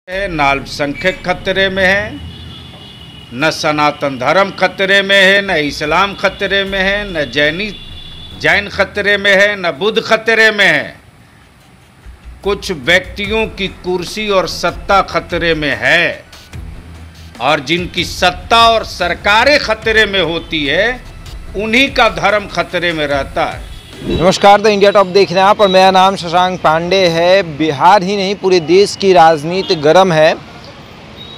न अल्पसंख्यक खतरे में है, न सनातन धर्म खतरे में है, न इस्लाम खतरे में है, न जैन खतरे में है, न बुद्ध खतरे में है। कुछ व्यक्तियों की कुर्सी और सत्ता खतरे में है, और जिनकी सत्ता और सरकारें खतरे में होती है उन्हीं का धर्म खतरे में रहता है। नमस्कार, द इंडिया टॉप देख रहे हैं आप और मेरा नाम शशांक पांडे है। बिहार ही नहीं पूरे देश की राजनीति गर्म है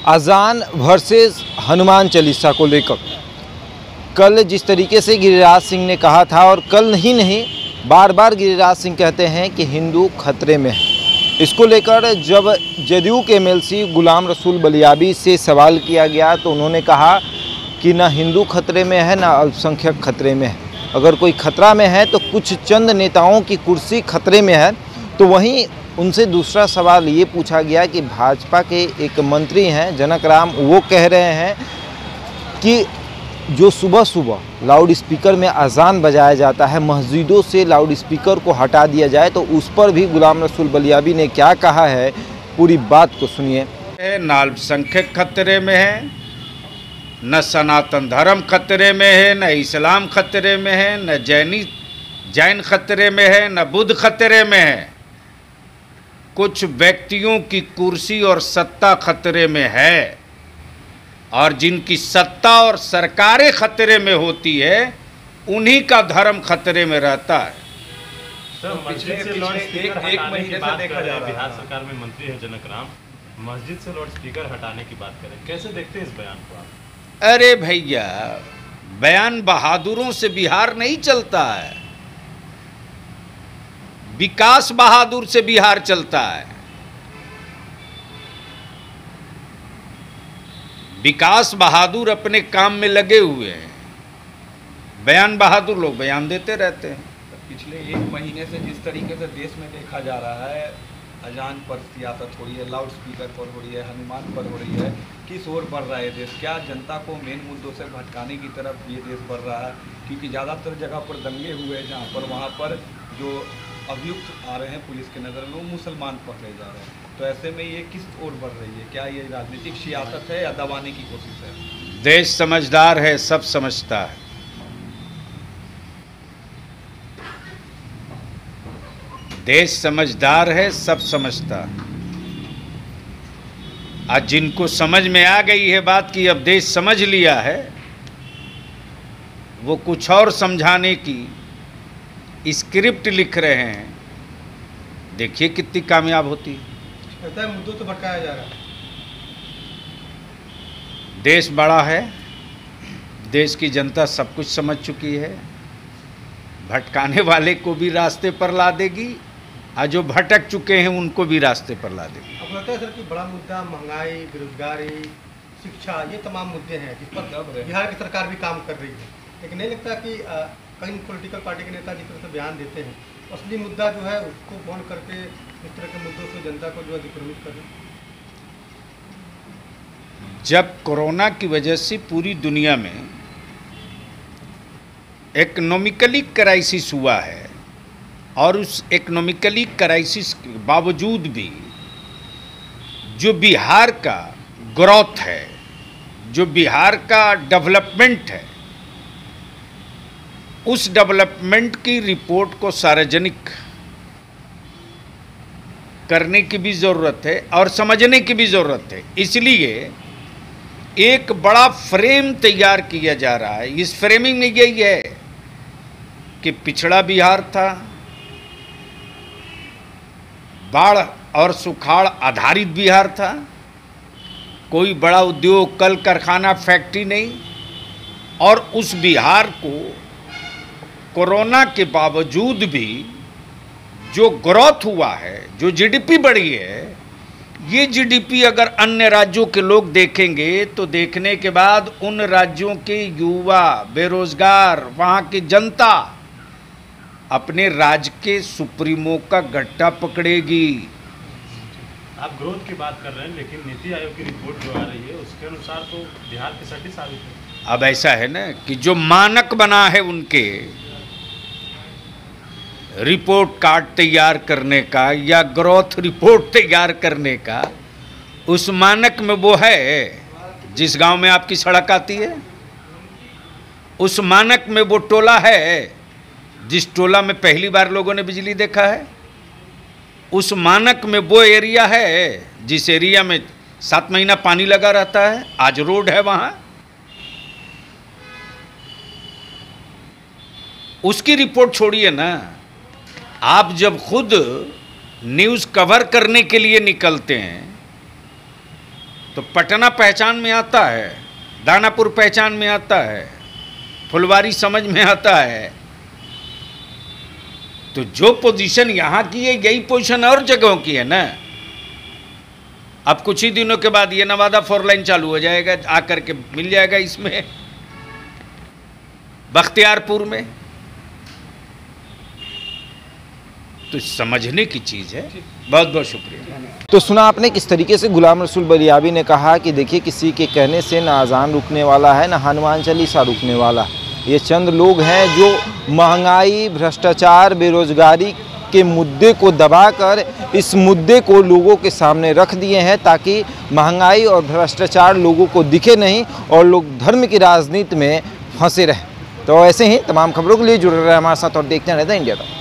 अजान वर्सेस हनुमान चालीसा को लेकर। कल जिस तरीके से गिरिराज सिंह ने कहा था, और कल ही नहीं बार बार गिरिराज सिंह कहते हैं कि हिंदू खतरे में है, इसको लेकर जब जदयू के एमएलसी गुलाम रसूल बलियाबी से सवाल किया गया तो उन्होंने कहा कि ना हिंदू खतरे में है ना अल्पसंख्यक खतरे में है। अगर कोई खतरा में है तो कुछ चंद नेताओं की कुर्सी खतरे में है। तो वहीं उनसे दूसरा सवाल ये पूछा गया कि भाजपा के एक मंत्री हैं जनक राम, वो कह रहे हैं कि जो सुबह सुबह लाउड स्पीकर में अजान बजाया जाता है, मस्जिदों से लाउड स्पीकर को हटा दिया जाए, तो उस पर भी गुलाम रसूल बलियाबी ने क्या कहा है, पूरी बात को सुनिए। न अल्पसंख्यक खतरे में है, न सनातन धर्म खतरे में है, न इस्लाम खतरे में है, न जैन खतरे में है, न बुद्ध खतरे में है। कुछ व्यक्तियों की कुर्सी और सत्ता खतरे में है, और जिनकी सत्ता और सरकारें खतरे में होती है उन्हीं का धर्म खतरे में रहता है। सर, पिछले एक महीने से देखा जा रहा है बिहार सरकार में मंत्री है जनक राम, मस्जिद से लाउड स्पीकर हटाने की बात करें, कैसे देखते हैं इस बयान को आप? अरे भैया, बयान बहादुरों से बिहार नहीं चलता है, विकास बहादुर से बिहार चलता है। विकास बहादुर अपने काम में लगे हुए हैं, बयान बहादुर लोग बयान देते रहते हैं। पिछले एक महीने से जिस तरीके से देश में देखा जा रहा है, अजान पर सियासत हो रही है, लाउड स्पीकर पर हो रही है, हनुमान पर हो रही है, किस ओर बढ़ रहा है देश? क्या जनता को मेन मुद्दों से भटकाने की तरफ ये देश बढ़ रहा है? क्योंकि ज़्यादातर जगह पर दंगे हुए हैं जहाँ पर वहाँ पर जो अभियुक्त आ रहे हैं पुलिस की नज़र में वो मुसलमान पकड़े जा रहे हैं। तो ऐसे में ये किस ओर बढ़ रही है? क्या ये राजनीतिक सियासत है या दबाने की कोशिश है? देश समझदार है, सब समझता है। देश समझदार है, सब समझता है। आज जिनको समझ में आ गई है बात की अब देश समझ लिया है, वो कुछ और समझाने की स्क्रिप्ट लिख रहे हैं। देखिए कितनी कामयाब होती है। मुद्दों से भटकाया जा रहा है। देश बड़ा है, देश की जनता सब कुछ समझ चुकी है, भटकाने वाले को भी रास्ते पर ला देगी, और जो भटक चुके हैं उनको भी रास्ते पर ला देगी। अब लगता है सर कि बड़ा मुद्दा महंगाई, बेरोजगारी, शिक्षा, ये तमाम मुद्दे हैं जिस पर बिहार की सरकार भी काम कर रही है। लेकिन नहीं लगता कि कई पॉलिटिकल पार्टी के नेता जिस तरह से बयान देते हैं, असली मुद्दा जो है उसको बंद करके इस तरह के मुद्दों से जनता को जो है दिग्भ्रमित कर रहे हैं। जब कोरोना की वजह से पूरी दुनिया में इकोनॉमिकली क्राइसिस हुआ है, और उस इकोनॉमिकली क्राइसिस के बावजूद भी जो बिहार का ग्रोथ है, जो बिहार का डेवलपमेंट है, उस डेवलपमेंट की रिपोर्ट को सार्वजनिक करने की भी ज़रूरत है और समझने की भी ज़रूरत है। इसलिए एक बड़ा फ्रेम तैयार किया जा रहा है। इस फ्रेमिंग में यही है कि पिछड़ा बिहार था, बाढ़ और सुखाड़ आधारित बिहार था, कोई बड़ा उद्योग, कल कारखाना, फैक्ट्री नहीं, और उस बिहार को कोरोना के बावजूद भी जो ग्रोथ हुआ है, जो जीडीपी बढ़ी है, ये जीडीपी अगर अन्य राज्यों के लोग देखेंगे तो देखने के बाद उन राज्यों के युवा, बेरोजगार, वहाँ की जनता अपने राज्य के सुप्रीमो का गट्टा पकड़ेगी। आप ग्रोथ की बात कर रहे हैं, लेकिन नीति आयोग की रिपोर्ट जो आ रही है उसके अनुसार तो बिहार की स्थिति साबित है। अब ऐसा है ना कि जो मानक बना है उनके रिपोर्ट कार्ड तैयार करने का या ग्रोथ रिपोर्ट तैयार करने का, उस मानक में वो है जिस गांव में आपकी सड़क आती है, उस मानक में वो टोला है जिस टोला में पहली बार लोगों ने बिजली देखा है, उस मानक में वो एरिया है जिस एरिया में 7 महीना पानी लगा रहता है, आज रोड है वहां। उसकी रिपोर्ट छोड़िए ना, आप जब खुद न्यूज़ कवर करने के लिए निकलते हैं तो पटना पहचान में आता है, दानापुर पहचान में आता है, फुलवारी समझ में आता है। तो जो पोजीशन यहाँ की है यही पोजीशन और जगहों की है ना। अब कुछ ही दिनों के बाद ये नवादा 4 लाइन चालू हो जाएगा, आकर के मिल जाएगा इसमें बख्तियारपुर में। तो समझने की चीज़ है। बहुत बहुत शुक्रिया। तो सुना आपने किस तरीके से गुलाम रसूल बलियावी ने कहा कि देखिए किसी के कहने से ना अजान रुकने वाला है, ना हनुमान चालीसा रुकने वाला। ये चंद लोग हैं जो महंगाई, भ्रष्टाचार, बेरोजगारी के मुद्दे को दबाकर इस मुद्दे को लोगों के सामने रख दिए हैं ताकि महंगाई और भ्रष्टाचार लोगों को दिखे नहीं और लोग धर्म की राजनीति में फंसे रहें। तो ऐसे ही तमाम खबरों के लिए जुड़े रहे हमारे साथ और देखते रहते हैं इंडिया टॉक।